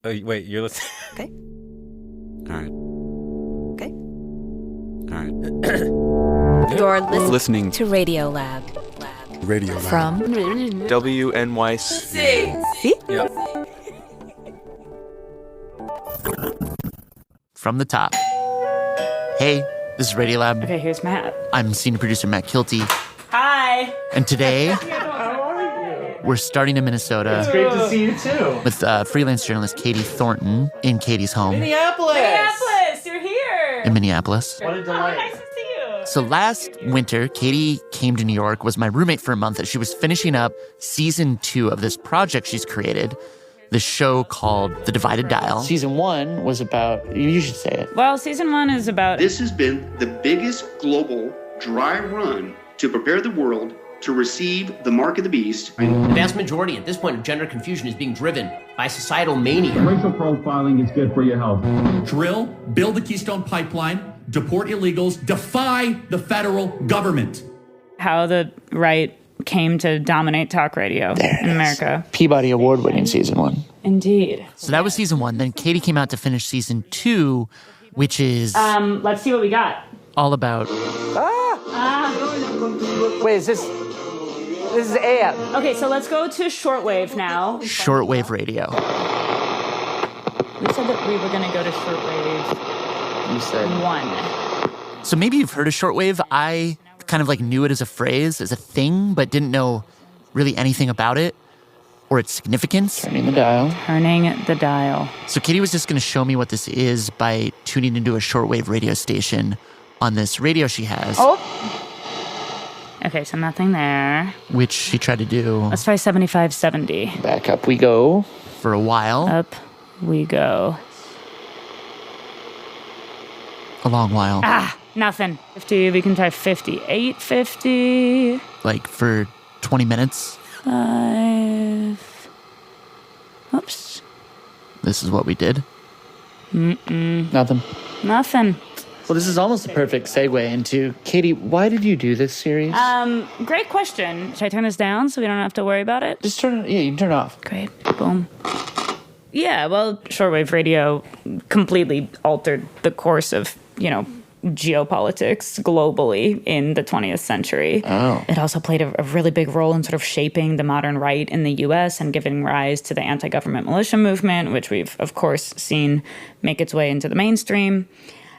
Oh, wait, you're listening? Okay. All right. Okay. All right. You're Listening to Radiolab. Radiolab. From WNYC. See? Yep. From the top. Hey, this is Radiolab. Okay, here's Matt. I'm senior producer Matt Kilty. Hi. And today, we're starting in Minnesota. It's great to see you too. With freelance journalist Katie Thornton in Katie's home Minneapolis, you're here. in Minneapolis. What a delight. Nice to see you. So last winter, Katie came to New York, was my roommate for a month as she was finishing up season 2 of this project she's created, this show called The Divided Dial. Season 1 was about, you should say it. Well, season 1 is about... This has been the biggest global dry run to prepare the world to receive the mark of the beast. The vast majority at this point of gender confusion is being driven by societal mania. Racial profiling is good for your health. Drill, build the Keystone Pipeline, deport illegals, defy the federal government. How the right came to dominate talk radio in America. Peabody award-winning season 1. Indeed. So that was season 1. Then Katie came out to finish season 2, which is Let's see what we got. all about... Wait, is this is AM. Okay, so let's go to shortwave now. shortwave radio. We said that we were going to go to shortwave You said 1. So maybe you've heard of shortwave. I kind of knew it as a phrase, as a thing, but didn't know really anything about it or its significance. turning the dial. Turning the dial. So Katie was just going to show me what this is by tuning into a shortwave radio station on this radio she has, Okay, so nothing there. which she tried to do Let's try 7570. Back up we go. for a while, Up we go. a long while, Nothing. 50, we can try 5850. for 20 minutes. 5. Oops. This is what we did. Nothing. Nothing. Well, this is almost a perfect segue into, Katie, why did you do this series? Great question. Should I turn this down so we don't have to worry about it? Just turn it, you can turn it off. Great. Boom. Yeah, well, shortwave radio completely altered the course of, geopolitics globally in the 20th century. Oh. It also played a really big role in sort of shaping the modern right in the U.S. and giving rise to the anti-government militia movement, which we've, of course, seen make its way into the mainstream.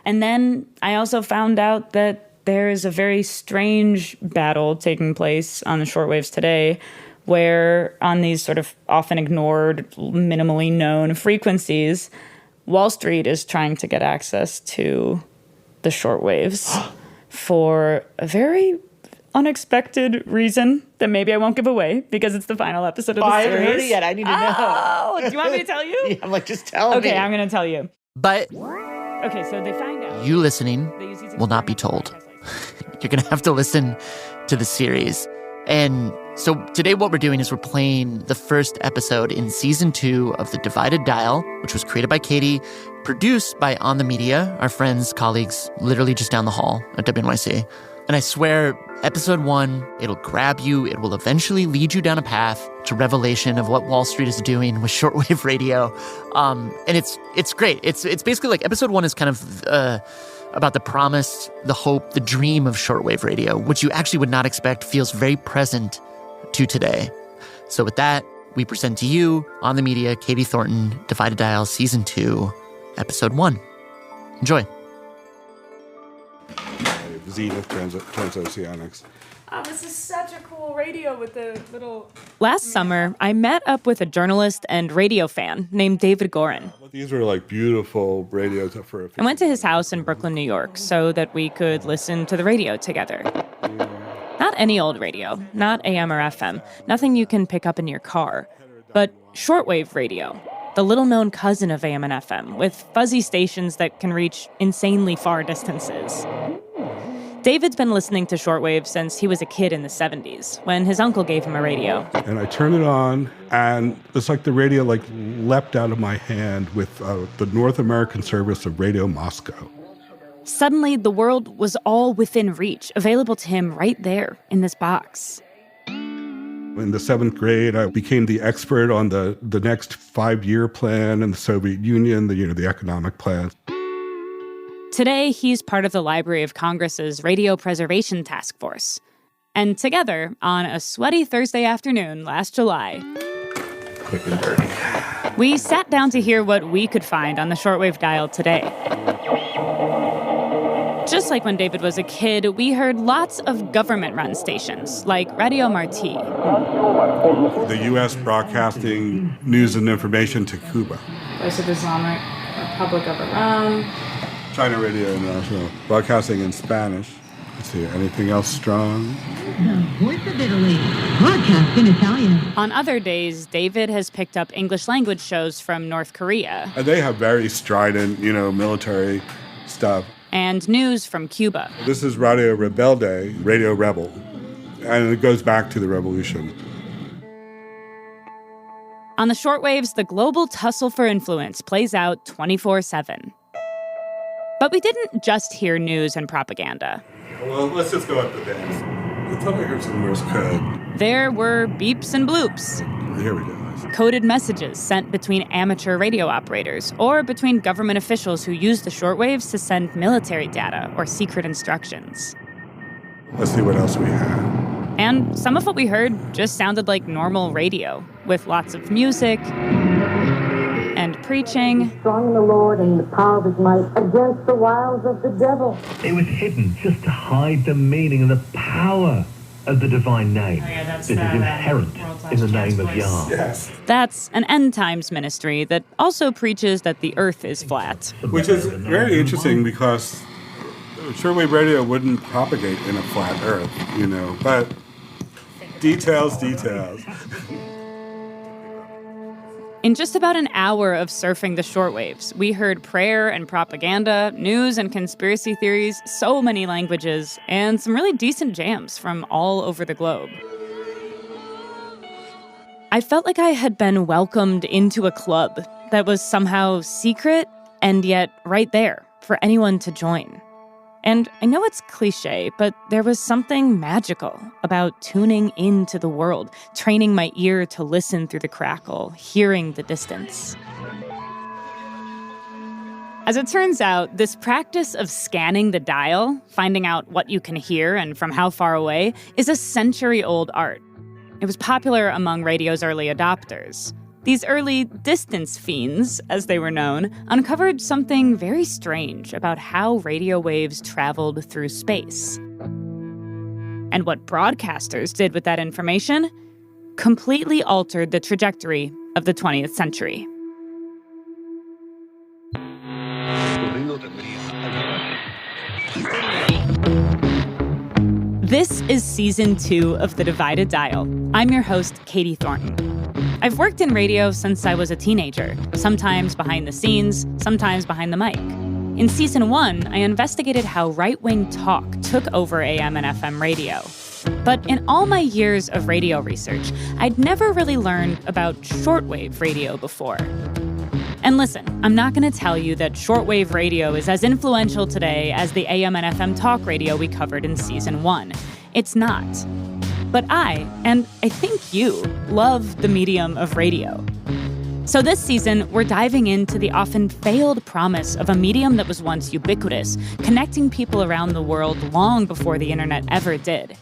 And then I also found out that there is a very strange battle taking place on the shortwaves today, where on these sort of often ignored, minimally known frequencies, Wall Street is trying to get access to the shortwaves for a very unexpected reason that maybe I won't give away because it's the final episode of the I series. haven't heard it yet. I need to know. Oh, do you want me to tell you? Yeah, I'm just tell me. Okay, I'm going to tell you. But Okay, so they find out. you listening will not be told. You're going to have to listen to the series. And so today what we're doing is we're playing the first episode in season 2 of The Divided Dial, which was created by Katie, produced by On the Media, our friends, colleagues, literally just down the hall at WNYC. And I swear, episode 1, it'll grab you. It will eventually lead you down a path to revelation of what Wall Street is doing with shortwave radio. And it's great. It's basically episode 1 is kind of about the promise, the hope, the dream of shortwave radio, which you actually would not expect feels very present to today. So with that, we present to you, On the Media, Katie Thornton, Divided Dial, Season 2, Episode 1. Enjoy. Zenith Transoceanics. Oh, this is such a cool radio with the little... Last summer, I met up with a journalist and radio fan named David Gorin. These were beautiful radios for. I went to his house in Brooklyn, New York, so that we could listen to the radio together. Not any old radio, not AM or FM, nothing you can pick up in your car, but shortwave radio, the little-known cousin of AM and FM, with fuzzy stations that can reach insanely far distances. David's been listening to shortwave since he was a kid in the 70s, when his uncle gave him a radio. And I turned it on, and it's like the radio leapt out of my hand with the North American service of Radio Moscow. Suddenly, the world was all within reach, available to him right there in this box. It In the 7th grade, I became the expert on the next 5-year plan in the Soviet Union, the economic plan. Today, he's part of the Library of Congress's Radio Preservation Task Force. And together, on a sweaty Thursday afternoon last July, Quick and dirty. We sat down to hear what we could find on the shortwave dial today. Just like when David was a kid, we heard lots of government-run stations, like Radio Marti. The U.S. broadcasting news and information to Cuba. Voice of Islamic Republic of Iran. China Radio International, broadcasting in Spanish. Let's see, anything else strong? The Voice of Italy, broadcast in Italian. On other days, David has picked up English language shows from North Korea. And they have very strident, military stuff. And news from Cuba. This is Radio Rebelde, Radio Rebel. And it goes back to the revolution. On the shortwaves, the global tussle for influence plays out 24/7. But we didn't just hear news and propaganda. Well, let's just go up the dance. Let's tell me here's some Morse code. There were beeps and bloops. Here we go. Coded messages sent between amateur radio operators or between government officials who used the shortwaves to send military data or secret instructions. Let's see what else we have. And some of what we heard just sounded like normal radio, with lots of music and preaching. Strong in the Lord and the power of his might against the wiles of the devil. It was hidden just to hide the meaning and the power of the divine name that is inherent in the name of Yah. Yes. That's an end times ministry that also preaches that the earth is flat. Which is very interesting because shortwave radio wouldn't propagate in a flat earth, but details. In just about an hour of surfing the shortwaves, we heard prayer and propaganda, news and conspiracy theories, so many languages, and some really decent jams from all over the globe. I felt like I had been welcomed into a club that was somehow secret and yet right there for anyone to join. And I know it's cliche, but there was something magical about tuning into the world, training my ear to listen through the crackle, hearing the distance. As it turns out, this practice of scanning the dial, finding out what you can hear and from how far away, is a century-old art. It was popular among radio's early adopters. These early distance fiends, as they were known, uncovered something very strange about how radio waves traveled through space. And what broadcasters did with that information completely altered the trajectory of the 20th century. This is Season 2 of The Divided Dial. I'm your host, Katie Thornton. I've worked in radio since I was a teenager, sometimes behind the scenes, sometimes behind the mic. In Season 1, I investigated how right-wing talk took over AM and FM radio. But in all my years of radio research, I'd never really learned about shortwave radio before. And listen, I'm not going to tell you that shortwave radio is as influential today as the AM and FM talk radio we covered in Season 1. It's not. But I, and I think you, love the medium of radio. So this season, we're diving into the often failed promise of a medium that was once ubiquitous, connecting people around the world long before the internet ever did.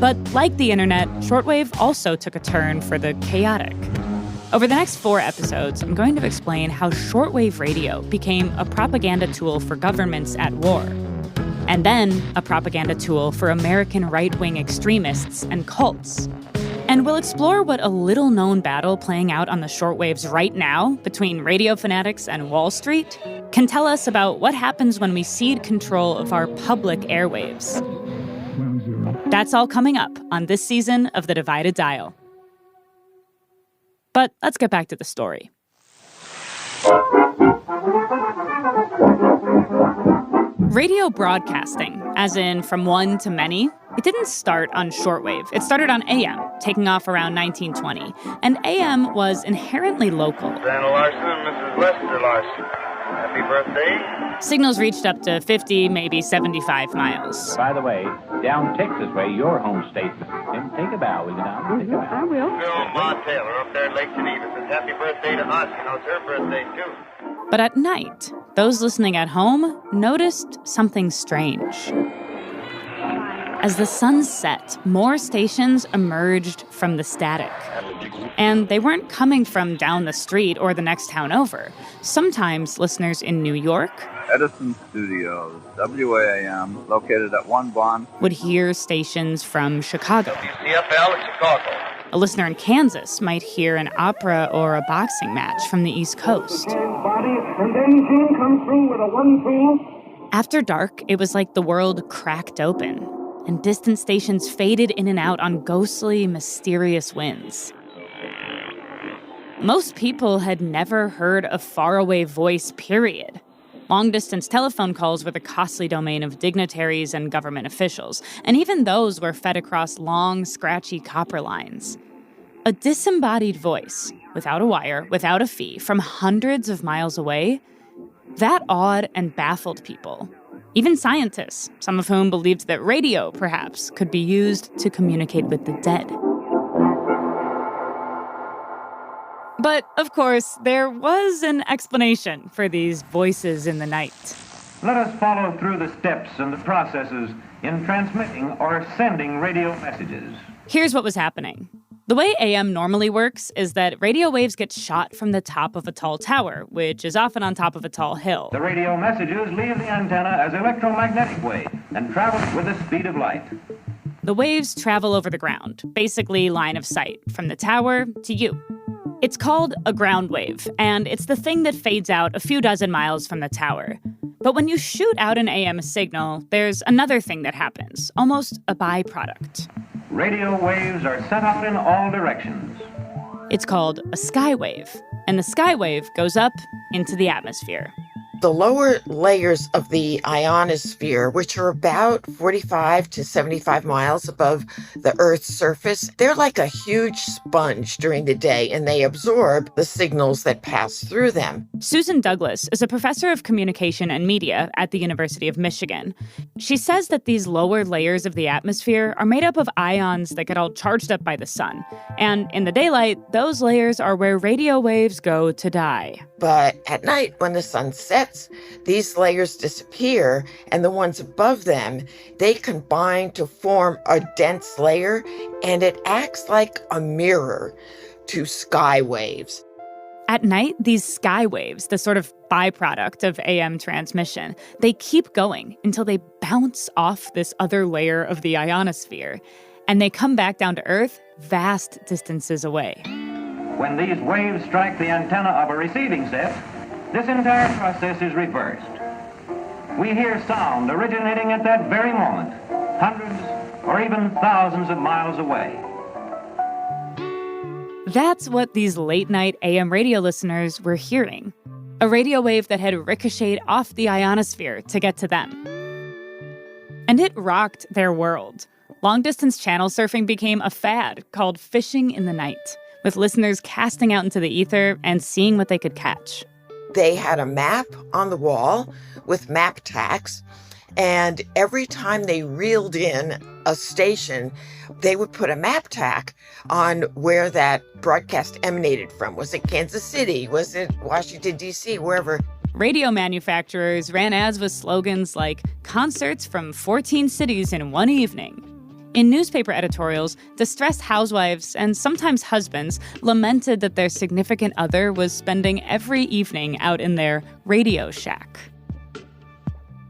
But like the internet, shortwave also took a turn for the chaotic. Over the next 4 episodes, I'm going to explain how shortwave radio became a propaganda tool for governments at war, and then a propaganda tool for American right-wing extremists and cults. And we'll explore what a little-known battle playing out on the shortwaves right now between radio fanatics and Wall Street can tell us about what happens when we cede control of our public airwaves. That's all coming up on this season of The Divided Dial. But let's get back to the story. Radio broadcasting, as in from one to many, it didn't start on shortwave. It started on AM, taking off around 1920. And AM was inherently local. Santa Larson, Mrs. Lester Larson. Happy birthday. Signals reached up to 50, maybe 75 miles. By the way, down Texas way, your home state. And take a bow, will you now? Take a bow. I will. Bill Ma Taylor up there in Lake Geneva says happy birthday to us. You know, it's her birthday, too. But at night, those listening at home noticed something strange. As the sun set, more stations emerged from the static. And they weren't coming from down the street or the next town over. Sometimes listeners in New York, Edison Studios, WAAM, located at 1 Bond, would hear stations from Chicago. WCFL in Chicago. A listener in Kansas might hear an opera or a boxing match from the East Coast. After dark, it was like the world cracked open, and distant stations faded in and out on ghostly, mysterious winds. Most people had never heard a faraway voice, period. Long-distance telephone calls were the costly domain of dignitaries and government officials, and even those were fed across long, scratchy copper lines. A disembodied voice, without a wire, without a fee, from hundreds of miles away, that awed and baffled people. Even scientists, some of whom believed that radio, perhaps, could be used to communicate with the dead. But, of course, there was an explanation for these voices in the night. Let us follow through the steps and the processes in transmitting or sending radio messages. Here's what was happening. The way AM normally works is that radio waves get shot from the top of a tall tower, which is often on top of a tall hill. The radio messages leave the antenna as electromagnetic waves and travel with the speed of light. The waves travel over the ground, basically line of sight, from the tower to you. It's called a ground wave, and it's the thing that fades out a few dozen miles from the tower. But when you shoot out an AM signal, there's another thing that happens, almost a byproduct. Radio waves are sent out in all directions. It's called a skywave, and the skywave goes up into the atmosphere. The lower layers of the ionosphere, which are about 45 to 75 miles above the Earth's surface, they're like a huge sponge during the day, and they absorb the signals that pass through them. Susan Douglas is a professor of communication and media at the University of Michigan. She says that these lower layers of the atmosphere are made up of ions that get all charged up by the sun. And in the daylight, those layers are where radio waves go to die. But at night, when the sun sets, these layers disappear, and the ones above them, they combine to form a dense layer, and it acts like a mirror to sky waves. At night, these sky waves, the sort of byproduct of AM transmission, they keep going until they bounce off this other layer of the ionosphere, and they come back down to Earth vast distances away. When these waves strike the antenna of a receiving set, this entire process is reversed. We hear sound originating at that very moment, hundreds or even thousands of miles away. That's what these late-night AM radio listeners were hearing. A radio wave that had ricocheted off the ionosphere to get to them. And it rocked their world. Long-distance channel surfing became a fad called fishing in the night, with listeners casting out into the ether and seeing what they could catch. They had a map on the wall with map tacks, and every time they reeled in a station, they would put a map tack on where that broadcast emanated from. Was it Kansas City? Was it Washington, D.C., wherever? Radio manufacturers ran ads with slogans like concerts from 14 cities in one evening. In newspaper editorials, distressed housewives and sometimes husbands lamented that their significant other was spending every evening out in their radio shack.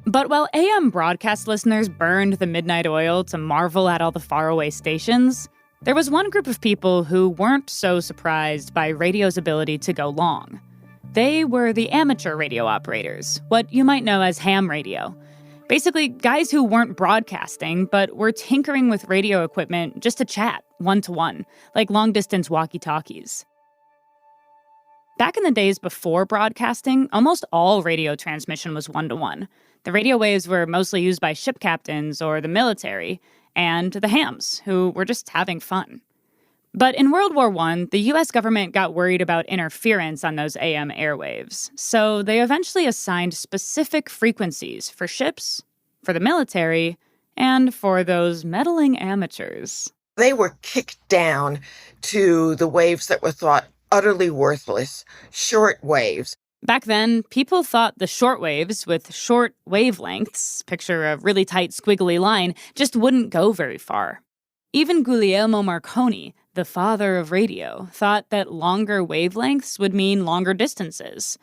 But while AM broadcast listeners burned the midnight oil to marvel at all the faraway stations, there was one group of people who weren't so surprised by radio's ability to go long. They were the amateur radio operators, what you might know as ham radio. Basically, guys who weren't broadcasting, but were tinkering with radio equipment just to chat, one-to-one, like long-distance walkie-talkies. Back in the days before broadcasting, almost all radio transmission was one-to-one. The radio waves were mostly used by ship captains or the military, and the hams, who were just having fun. But in World War I, the U.S. government got worried about interference on those AM airwaves, so they eventually assigned specific frequencies for ships, for the military, and for those meddling amateurs. They were kicked down to the waves that were thought utterly worthless, short waves. Back then, people thought the shortwaves with short wavelengths, picture a really tight squiggly line, just wouldn't go very far. Even Guglielmo Marconi, the father of radio, thought that longer wavelengths would mean longer distances.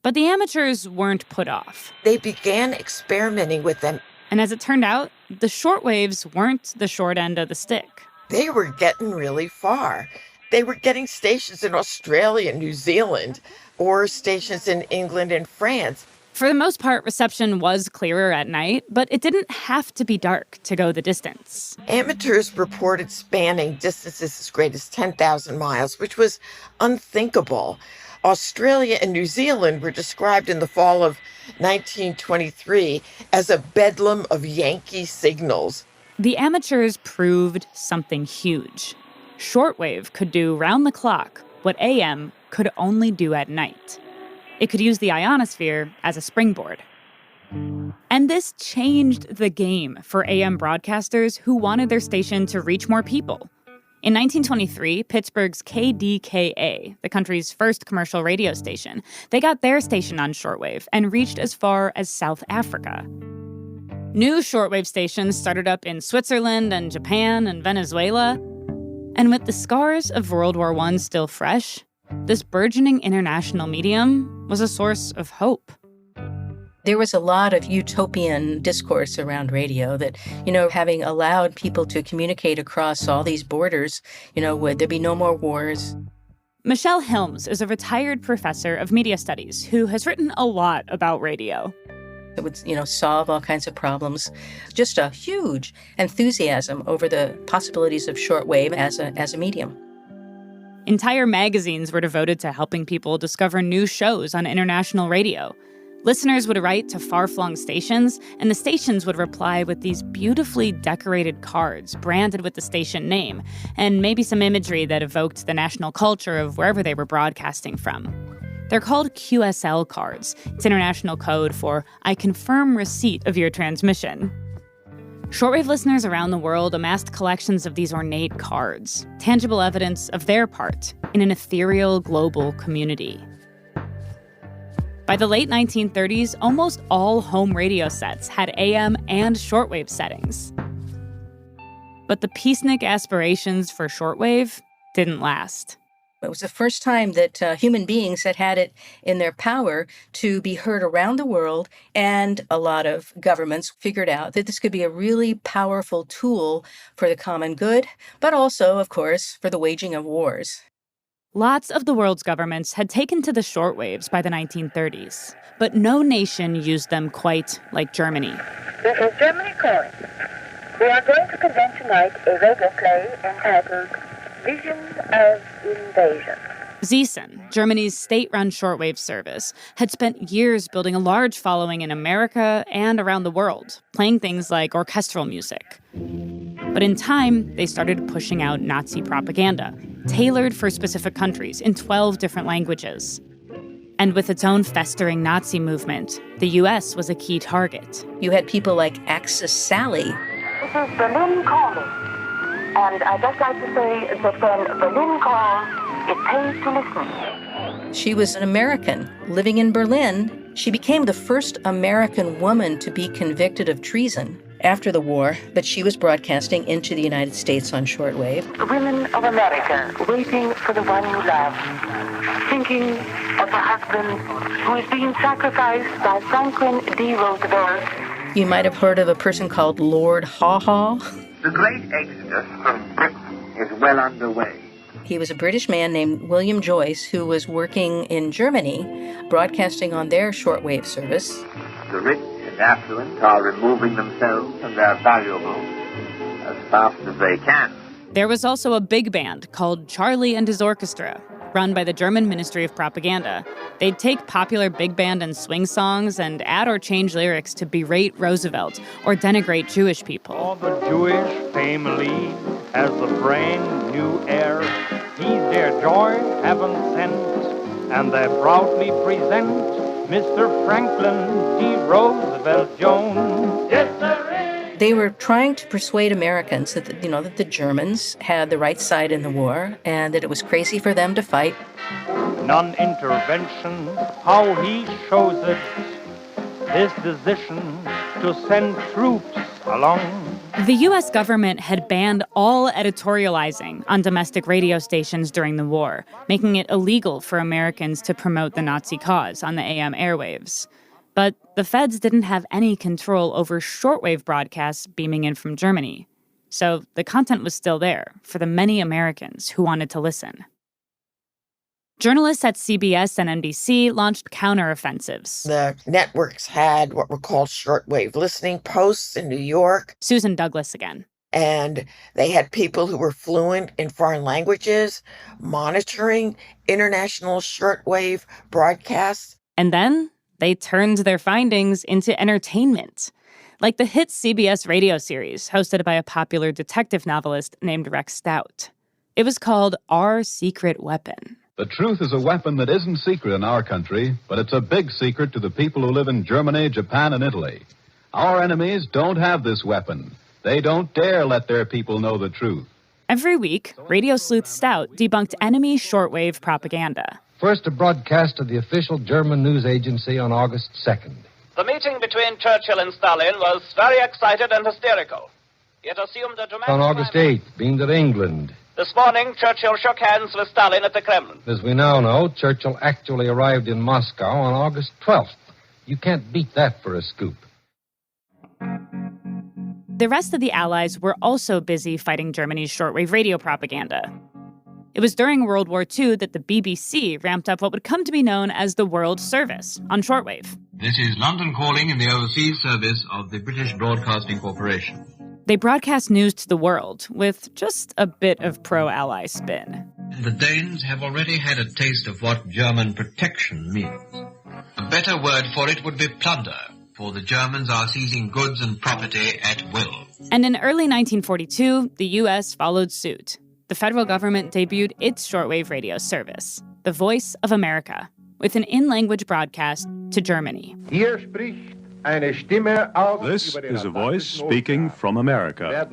But the amateurs weren't put off. They began experimenting with them. And as it turned out, the shortwaves weren't the short end of the stick. They were getting really far. They were getting stations in Australia and New Zealand, or stations in England and France. For the most part, reception was clearer at night, but it didn't have to be dark to go the distance. Amateurs reported spanning distances as great as 10,000 miles, which was unthinkable. Australia and New Zealand were described in the fall of 1923 as a bedlam of Yankee signals. The amateurs proved something huge. Shortwave could do round the clock what AM could only do at night. It could use the ionosphere as a springboard. And this changed the game for AM broadcasters who wanted their station to reach more people. In 1923, Pittsburgh's KDKA, the country's first commercial radio station, they got their station on shortwave and reached as far as South Africa. New shortwave stations started up in Switzerland and Japan and Venezuela. And with the scars of World War I still fresh, this burgeoning international medium was a source of hope. There was a lot of utopian discourse around radio that, having allowed people to communicate across all these borders, would there be no more wars? Michelle Hilms is a retired professor of media studies who has written a lot about radio. It would, solve all kinds of problems. Just a huge enthusiasm over the possibilities of shortwave as a medium. Entire magazines were devoted to helping people discover new shows on international radio. Listeners would write to far-flung stations, and the stations would reply with these beautifully decorated cards branded with the station name, and maybe some imagery that evoked the national culture of wherever they were broadcasting from. They're called QSL cards. It's international code for I confirm receipt of your transmission. Shortwave listeners around the world amassed collections of these ornate cards, tangible evidence of their part in an ethereal global community. By the late 1930s, almost all home radio sets had AM and shortwave settings. But the peacenik aspirations for shortwave didn't last. It was the first time that human beings had it in their power to be heard around the world, and a lot of governments figured out that this could be a really powerful tool for the common good, but also, of course, for the waging of wars. Lots of the world's governments had taken to the shortwaves by the 1930s, but no nation used them quite like Germany. This is Germany calling. We are going to present tonight a radio play entitled Visions of Invasion. Ziesen, Germany's state-run shortwave service, had spent years building a large following in America and around the world, playing things like orchestral music. But in time, they started pushing out Nazi propaganda, tailored for specific countries in 12 different languages. And with its own festering Nazi movement, the U.S. was a key target. You had people like Axis Sally. This is Berlin calling. And I'd just like to say that when Berlin calls, it pays to listen. She was an American living in Berlin. She became the first American woman to be convicted of treason after the war, but she was broadcasting into the United States on shortwave. The women of America waiting for the one you love, thinking of the husband who is being sacrificed by Franklin D. Roosevelt. You might have heard of a person called Lord Haw Haw. The great exodus from Britain is well underway. He was a British man named William Joyce who was working in Germany, broadcasting on their shortwave service. The rich and affluent are removing themselves and their valuables as fast as they can. There was also a big band called Charlie and His Orchestra, run by the German Ministry of Propaganda. They'd take popular big band and swing songs and add or change lyrics to berate Roosevelt or denigrate Jewish people. For the Jewish family has a brand new heir their joy heaven sent, and they proudly present Mr. Franklin D. Roosevelt Jones. Yes, sir. They were trying to persuade Americans that that the Germans had the right side in the war and that it was crazy for them to fight. Non-intervention, how he shows it, his decision to send troops along. The U.S. government had banned all editorializing on domestic radio stations during the war, making it illegal for Americans to promote the Nazi cause on the AM airwaves. But the feds didn't have any control over shortwave broadcasts beaming in from Germany. So the content was still there for the many Americans who wanted to listen. Journalists at CBS and NBC launched counteroffensives. The networks had what were called shortwave listening posts in New York. Susan Douglas again. And they had people who were fluent in foreign languages monitoring international shortwave broadcasts. And then they turned their findings into entertainment, like the hit CBS radio series hosted by a popular detective novelist named Rex Stout. It was called Our Secret Weapon. The truth is a weapon that isn't secret in our country, but it's a big secret to the people who live in Germany, Japan, and Italy. Our enemies don't have this weapon. They don't dare let their people know the truth. Every week, radio sleuth Stout debunked enemy shortwave propaganda. First a broadcast of the official German news agency on August 2nd. The meeting between Churchill and Stalin was very excited and hysterical. It assumed a dramatic... On August 8th, beamed at England. This morning, Churchill shook hands with Stalin at the Kremlin. As we now know, Churchill actually arrived in Moscow on August 12th. You can't beat that for a scoop. The rest of the Allies were also busy fighting Germany's shortwave radio propaganda. It was during World War II that the BBC ramped up what would come to be known as the World Service on shortwave. This is London calling in the overseas service of the British Broadcasting Corporation. They broadcast news to the world with just a bit of pro-Ally spin. The Danes have already had a taste of what German protection means. A better word for it would be plunder, for the Germans are seizing goods and property at will. And in early 1942, the U.S. followed suit. The federal government debuted its shortwave radio service, The Voice of America, with an in-language broadcast to Germany. This is a voice speaking from America.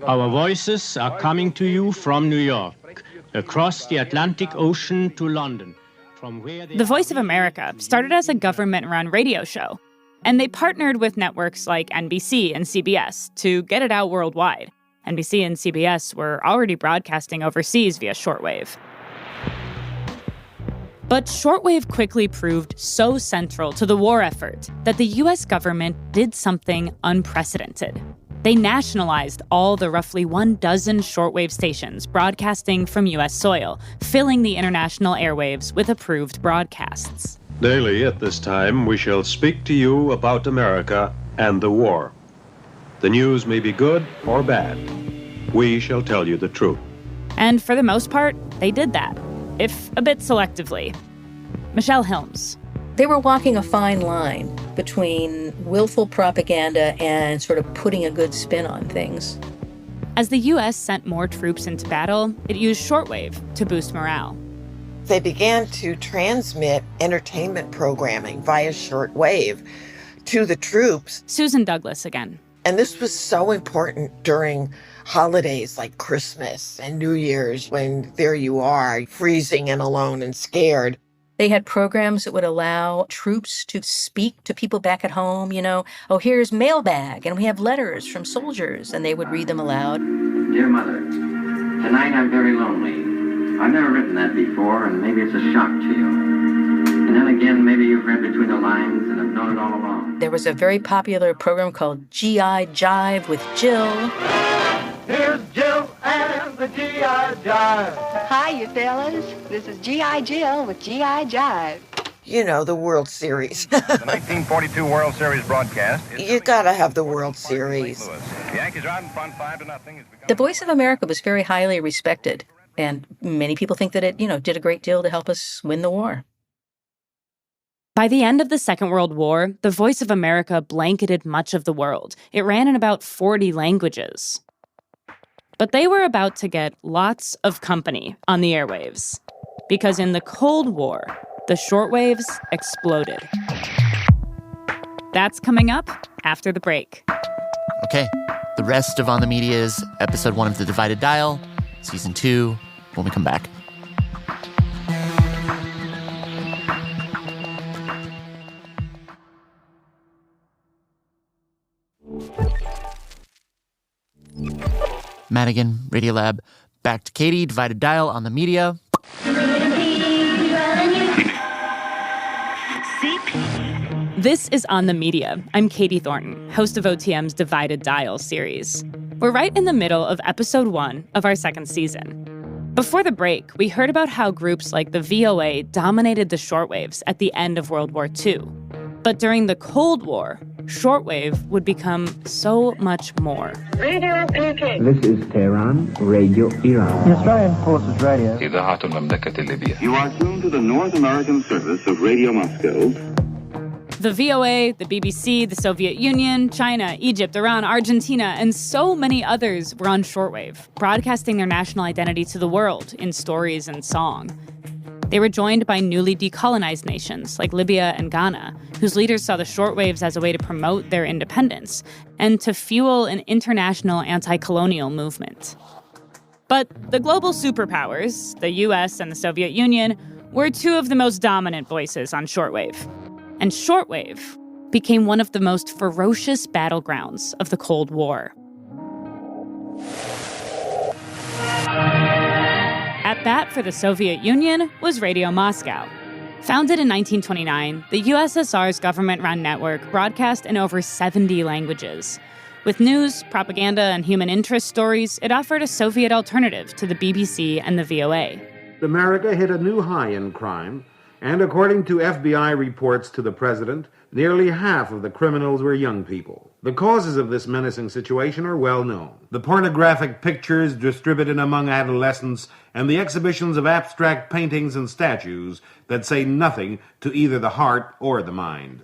Our voices are coming to you from New York, across the Atlantic Ocean to London. The Voice of America started as a government-run radio show, and they partnered with networks like NBC and CBS to get it out worldwide. NBC and CBS were already broadcasting overseas via shortwave. But shortwave quickly proved so central to the war effort that the U.S. government did something unprecedented. They nationalized all the roughly 12 shortwave stations broadcasting from U.S. soil, filling the international airwaves with approved broadcasts. Daily at this time, we shall speak to you about America and the war. The news may be good or bad. We shall tell you the truth. And for the most part, they did that, if a bit selectively. Michelle Helms. They were walking a fine line between willful propaganda and sort of putting a good spin on things. As the U.S. sent more troops into battle, it used shortwave to boost morale. They began to transmit entertainment programming via shortwave to the troops. Susan Douglas again. And this was so important during holidays like Christmas and New Year's, when there you are, freezing and alone and scared. They had programs that would allow troops to speak to people back at home, oh, here's mailbag, and we have letters from soldiers, and they would read them aloud. Dear Mother, tonight I'm very lonely. I've never written that before, and maybe it's a shock to you. And then again, maybe you've read between the lines and have known it all along. There was a very popular program called G.I. Jive with Jill. Here's Jill and the G.I. Jive. Hi, you fellas. This is G.I. Jill with G.I. Jive. You know, the World Series. The 1942 World Series broadcast. You gotta have the World Series. The Yankees are out in front 5-0. The Voice of America was very highly respected, and many people think that it, did a great deal to help us win the war. By the end of the Second World War, the Voice of America blanketed much of the world. It ran in about 40 languages. But they were about to get lots of company on the airwaves. Because in the Cold War, the shortwaves exploded. That's coming up after the break. Okay, the rest of On the Media is episode 1 of The Divided Dial, season 2, when we come back. Madigan, Radiolab, back to Katie, Divided Dial, On the Media. This is On the Media. I'm Katie Thornton, host of OTM's Divided Dial series. We're right in the middle of episode 1 of our second season. Before the break, we heard about how groups like the VOA dominated the shortwaves at the end of World War II. But during the Cold War, shortwave would become so much more. Radio speaking. This is Tehran, Radio Iran. The Australian Forces Radio. You are tuned to the North American service of Radio Moscow. The VOA, the BBC, the Soviet Union, China, Egypt, Iran, Argentina, and so many others were on shortwave, broadcasting their national identity to the world in stories and song. They were joined by newly decolonized nations like Libya and Ghana, whose leaders saw the shortwaves as a way to promote their independence and to fuel an international anti-colonial movement. But the global superpowers, the US and the Soviet Union, were two of the most dominant voices on shortwave. And shortwave became one of the most ferocious battlegrounds of the Cold War. At bat for the Soviet Union was Radio Moscow. Founded in 1929, the USSR's government-run network broadcast in over 70 languages. With news, propaganda, and human interest stories, it offered a Soviet alternative to the BBC and the VOA. America hit a new high in crime, and according to FBI reports to the president, nearly half of the criminals were young people. The causes of this menacing situation are well known. The pornographic pictures distributed among adolescents and the exhibitions of abstract paintings and statues that say nothing to either the heart or the mind.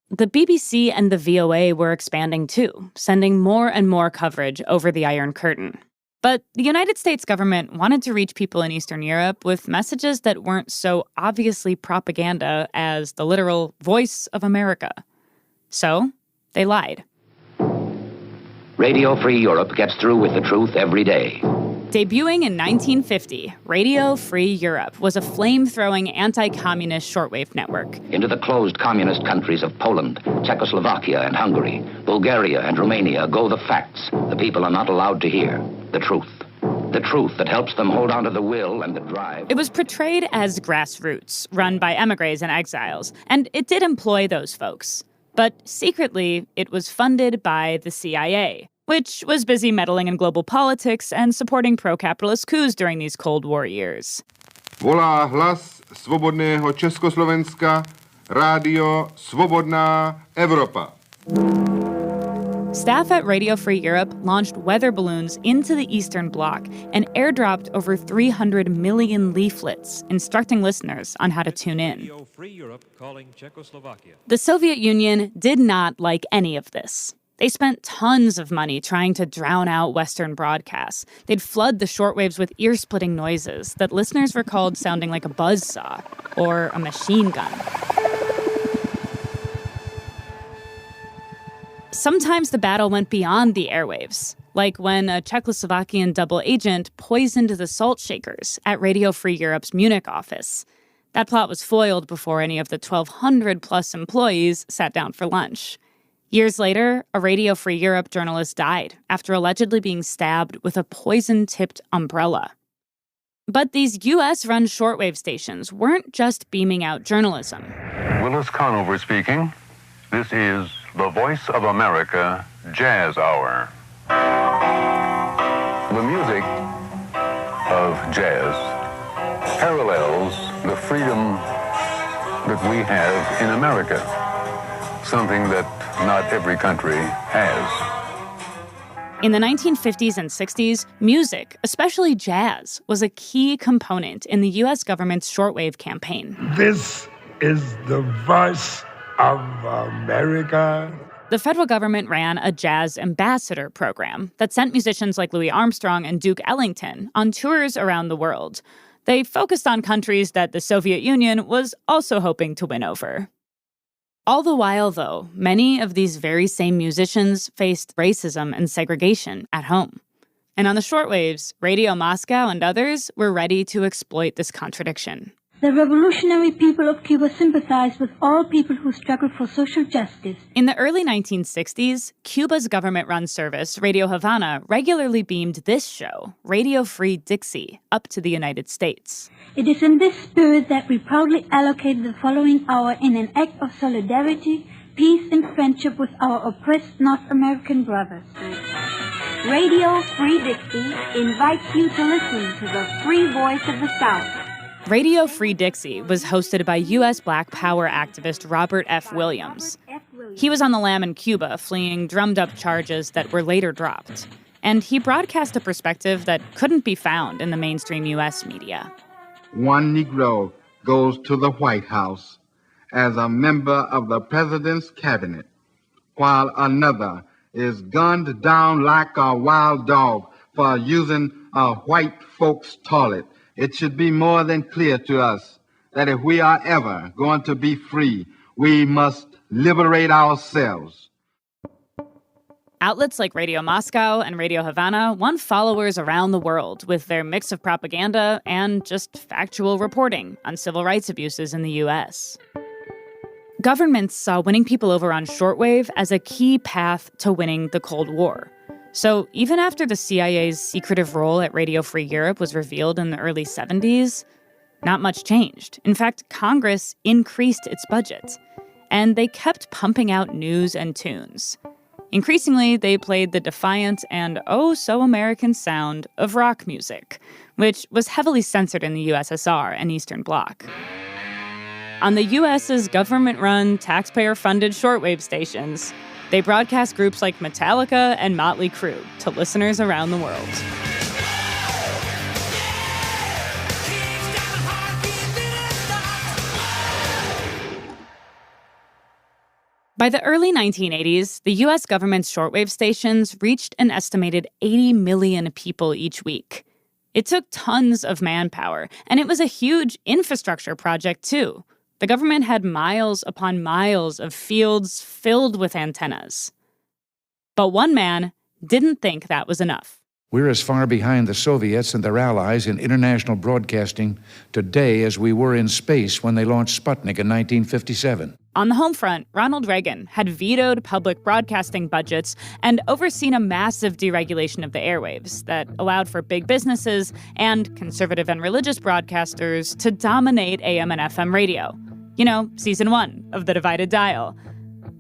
The BBC and the VOA were expanding too, sending more and more coverage over the Iron Curtain. But the United States government wanted to reach people in Eastern Europe with messages that weren't so obviously propaganda as the literal voice of America. So they lied. Radio Free Europe gets through with the truth every day. Debuting in 1950, Radio Free Europe was a flame-throwing anti-communist shortwave network. Into the closed communist countries of Poland, Czechoslovakia, and Hungary, Bulgaria and Romania go the facts the people are not allowed to hear. The truth. The truth that helps them hold on to the will and the drive. It was portrayed as grassroots, run by emigres and exiles, and it did employ those folks. But secretly, it was funded by the CIA, which was busy meddling in global politics and supporting pro-capitalist coups during these Cold War years. Volá hlas svobodného Československa, Rádio Svobodná Evropa. Staff at Radio Free Europe launched weather balloons into the Eastern Bloc and airdropped over 300 million leaflets, instructing listeners on how to tune in. Radio Free Europe calling Czechoslovakia. The Soviet Union did not like any of this. They spent tons of money trying to drown out Western broadcasts. They'd flood the shortwaves with ear-splitting noises that listeners recalled sounding like a buzzsaw or a machine gun. Sometimes the battle went beyond the airwaves, like when a Czechoslovakian double agent poisoned the salt shakers at Radio Free Europe's Munich office. That plot was foiled before any of the 1,200-plus employees sat down for lunch. Years later, a Radio Free Europe journalist died after allegedly being stabbed with a poison-tipped umbrella. But these U.S.-run shortwave stations weren't just beaming out journalism. Willis Conover speaking. This is the Voice of America Jazz Hour. The music of jazz parallels the freedom that we have in America, something that not every country has. In the 1950s and 60s, music, especially jazz, was a key component in the U.S. government's shortwave campaign. This is the voice of America. the federal government ran a jazz ambassador program that sent musicians like Louis Armstrong and Duke Ellington on tours around the world. They focused on countries that the Soviet Union was also hoping to win over. All the while, though, many of these very same musicians faced racism and segregation at home. And on the shortwaves, Radio Moscow and others were ready to exploit this contradiction. The revolutionary people of Cuba sympathized with all people who struggled for social justice. In the early 1960s, Cuba's government-run service, Radio Havana, regularly beamed this show, Radio Free Dixie, up to the United States. It is in this spirit that we proudly allocated the following hour in an act of solidarity, peace, and friendship with our oppressed North American brothers. Radio Free Dixie invites you to listen to the free voice of the South. Radio Free Dixie was hosted by U.S. Black Power activist Robert F. Williams. He was on the lam in Cuba, fleeing drummed-up charges that were later dropped. And he broadcast a perspective that couldn't be found in the mainstream U.S. media. One Negro goes to the White House as a member of the president's cabinet, while another is gunned down like a wild dog for using a white folks' toilet. It should be more than clear to us that if we are ever going to be free, we must liberate ourselves. Outlets like Radio Moscow and Radio Havana won followers around the world with their mix of propaganda and just factual reporting on civil rights abuses in the U.S. Governments saw winning people over on shortwave as a key path to winning the Cold War. So even after the CIA's secretive role at Radio Free Europe was revealed in the early 70s, not much changed. In fact, Congress increased its budget, and they kept pumping out news and tunes. Increasingly, they played the defiant and oh-so-American sound of rock music, which was heavily censored in the USSR and Eastern Bloc. On the U.S.'s government-run, taxpayer-funded shortwave stations, they broadcast groups like Metallica and Motley Crue to listeners around the world. By the early 1980s, the U.S. government's shortwave stations reached an estimated 80 million people each week. It took tons of manpower, and it was a huge infrastructure project, too. The government had miles upon miles of fields filled with antennas. But one man didn't think that was enough. We're as far behind the Soviets and their allies in international broadcasting today as we were in space when they launched Sputnik in 1957. On the home front, Ronald Reagan had vetoed public broadcasting budgets and overseen a massive deregulation of the airwaves that allowed for big businesses and conservative and religious broadcasters to dominate AM and FM radio. You know, season 1 of The Divided Dial.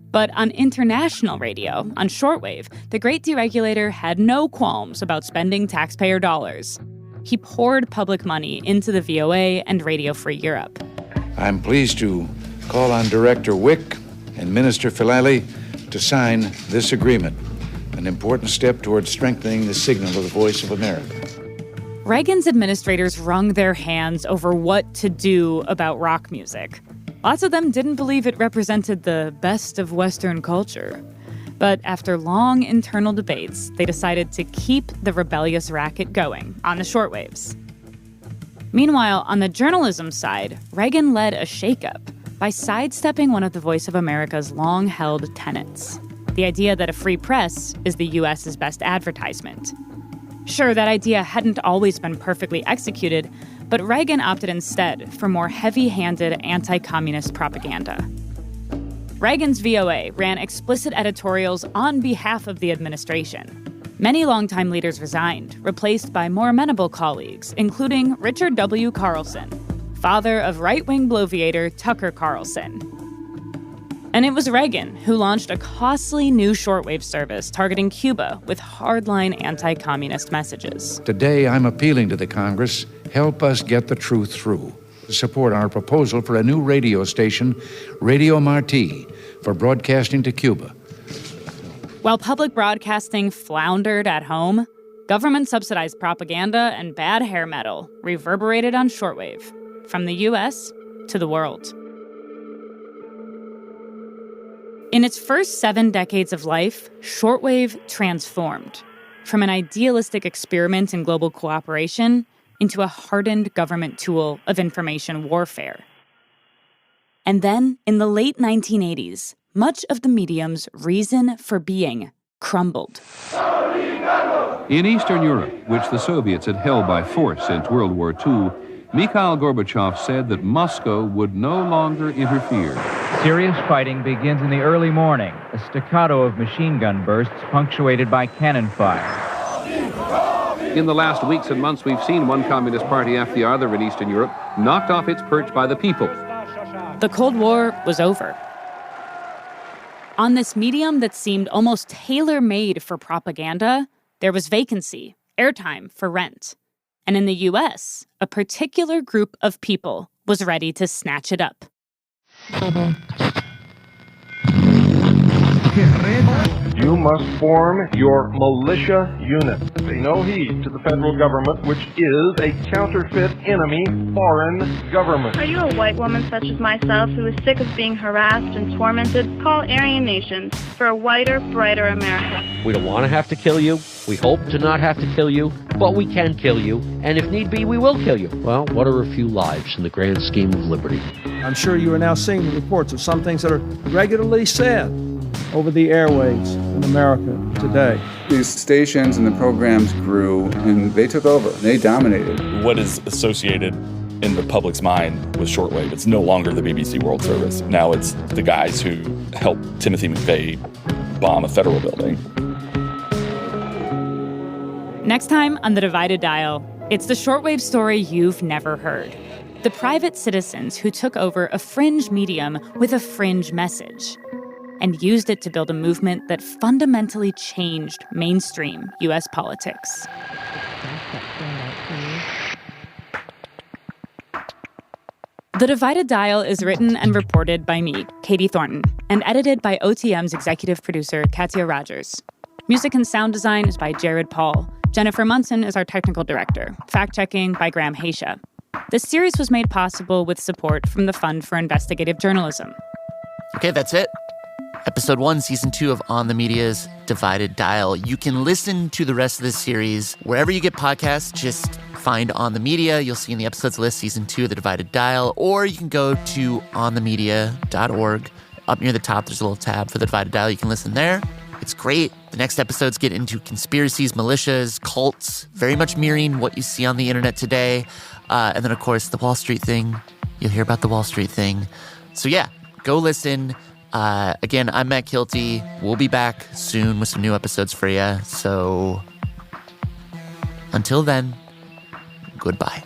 But on international radio, on shortwave, the great deregulator had no qualms about spending taxpayer dollars. He poured public money into the VOA and Radio Free Europe. I'm pleased to call on Director Wick and Minister Filali to sign this agreement, an important step towards strengthening the signal of the voice of America. Reagan's administrators wrung their hands over what to do about rock music. Lots of them didn't believe it represented the best of Western culture. But after long internal debates, they decided to keep the rebellious racket going on the shortwaves. Meanwhile, on the journalism side, Reagan led a shakeup by sidestepping one of the Voice of America's long-held tenets, the idea that a free press is the U.S.'s best advertisement. Sure, that idea hadn't always been perfectly executed, but Reagan opted instead for more heavy-handed anti-communist propaganda. Reagan's VOA ran explicit editorials on behalf of the administration. Many longtime leaders resigned, replaced by more amenable colleagues, including Richard W. Carlson, father of right-wing bloviator Tucker Carlson. And it was Reagan who launched a costly new shortwave service targeting Cuba with hardline anti-communist messages. Today, I'm appealing to the Congress, help us get the truth through. Support our proposal for a new radio station, Radio Marti, for broadcasting to Cuba. While public broadcasting floundered at home, government-subsidized propaganda and bad hair metal reverberated on shortwave, from the U.S. to the world. In its first 7 decades of life, shortwave transformed from an idealistic experiment in global cooperation into a hardened government tool of information warfare. And then, in the late 1980s, much of the medium's reason for being crumbled. In Eastern Europe, which the Soviets had held by force since World War II, Mikhail Gorbachev said that Moscow would no longer interfere. Serious fighting begins in the early morning, a staccato of machine gun bursts punctuated by cannon fire. In the last weeks and months, we've seen one Communist Party after the other in Eastern Europe knocked off its perch by the people. The Cold War was over. On this medium that seemed almost tailor-made for propaganda, there was vacancy, airtime for rent. And in the U.S., a particular group of people was ready to snatch it up. You must form your militia unit. Pay no heed to the federal government, which is a counterfeit enemy foreign government. Are you a white woman such as myself who is sick of being harassed and tormented? Call Aryan Nations for a whiter, brighter America. We don't want to have to kill you. We hope to not have to kill you, but we can kill you, and if need be, we will kill you. Well, what are a few lives in the grand scheme of liberty? I'm sure you are now seeing the reports of some things that are regularly said over the airwaves in America today. These stations and the programs grew, and they took over. They dominated. What is associated in the public's mind with shortwave? It's no longer the BBC World Service. Now it's the guys who helped Timothy McVeigh bomb a federal building. Next time on The Divided Dial, it's the shortwave story you've never heard. The private citizens who took over a fringe medium with a fringe message and used it to build a movement that fundamentally changed mainstream U.S. politics. The Divided Dial is written and reported by me, Katie Thornton, and edited by OTM's executive producer, Katya Rogers. Music and sound design is by Jared Paul. Jennifer Munson is our technical director. Fact-checking by Graham Haisha. This series was made possible with support from the Fund for Investigative Journalism. Okay, that's it. Episode 1, Season 2 of On the Media's Divided Dial. You can listen to the rest of this series wherever you get podcasts. Just find On the Media. You'll see in the episodes list Season 2 of The Divided Dial. Or you can go to onthemedia.org. Up near the top, there's a little tab for The Divided Dial. You can listen there. It's great. The next episodes get into conspiracies, militias, cults, very much mirroring what you see on the internet today. And then, of course, the Wall Street thing. You'll hear about the Wall Street thing. So, yeah, go listen. Again, I'm Matt Kilty. We'll be back soon with some new episodes for you. So, until then, goodbye.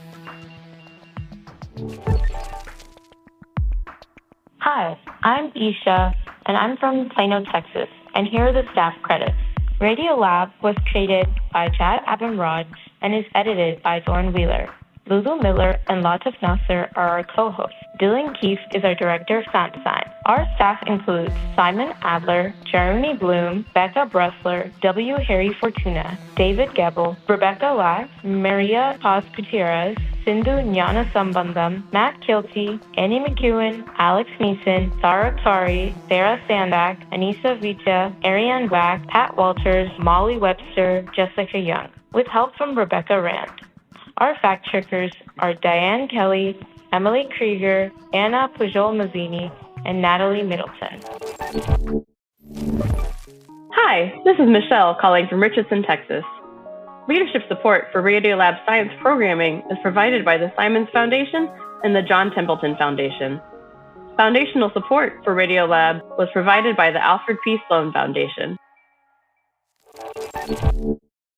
Hi, I'm Isha, and I'm from Plano, Texas. And here are the staff credits. Radiolab was created by Jad Abumrad and is edited by Dorn Wheeler. Lulu Miller and Latif Nasser are our co-hosts. Dylan Keefe is our director of sound design. Our staff includes Simon Adler, Jeremy Bloom, Becca Bressler, W. Harry Fortuna, David Gebel, Rebecca Lax, Maria Paz Gutierrez, Sindhu Jnana Sambandam, Matt Kilty, Annie McEwen, Alex Neeson, Sarah Tari, Sarah Sandak, Anissa Vita, Ariane Wack, Pat Walters, Molly Webster, Jessica Young, with help from Rebecca Rand. Our fact-checkers are Diane Kelly, Emily Krieger, Anna Pujol-Mazzini, and Natalie Middleton. Hi, this is Michelle calling from Richardson, Texas. Leadership support for Radiolab science programming is provided by the Simons Foundation and the John Templeton Foundation. Foundational support for Radiolab was provided by the Alfred P. Sloan Foundation.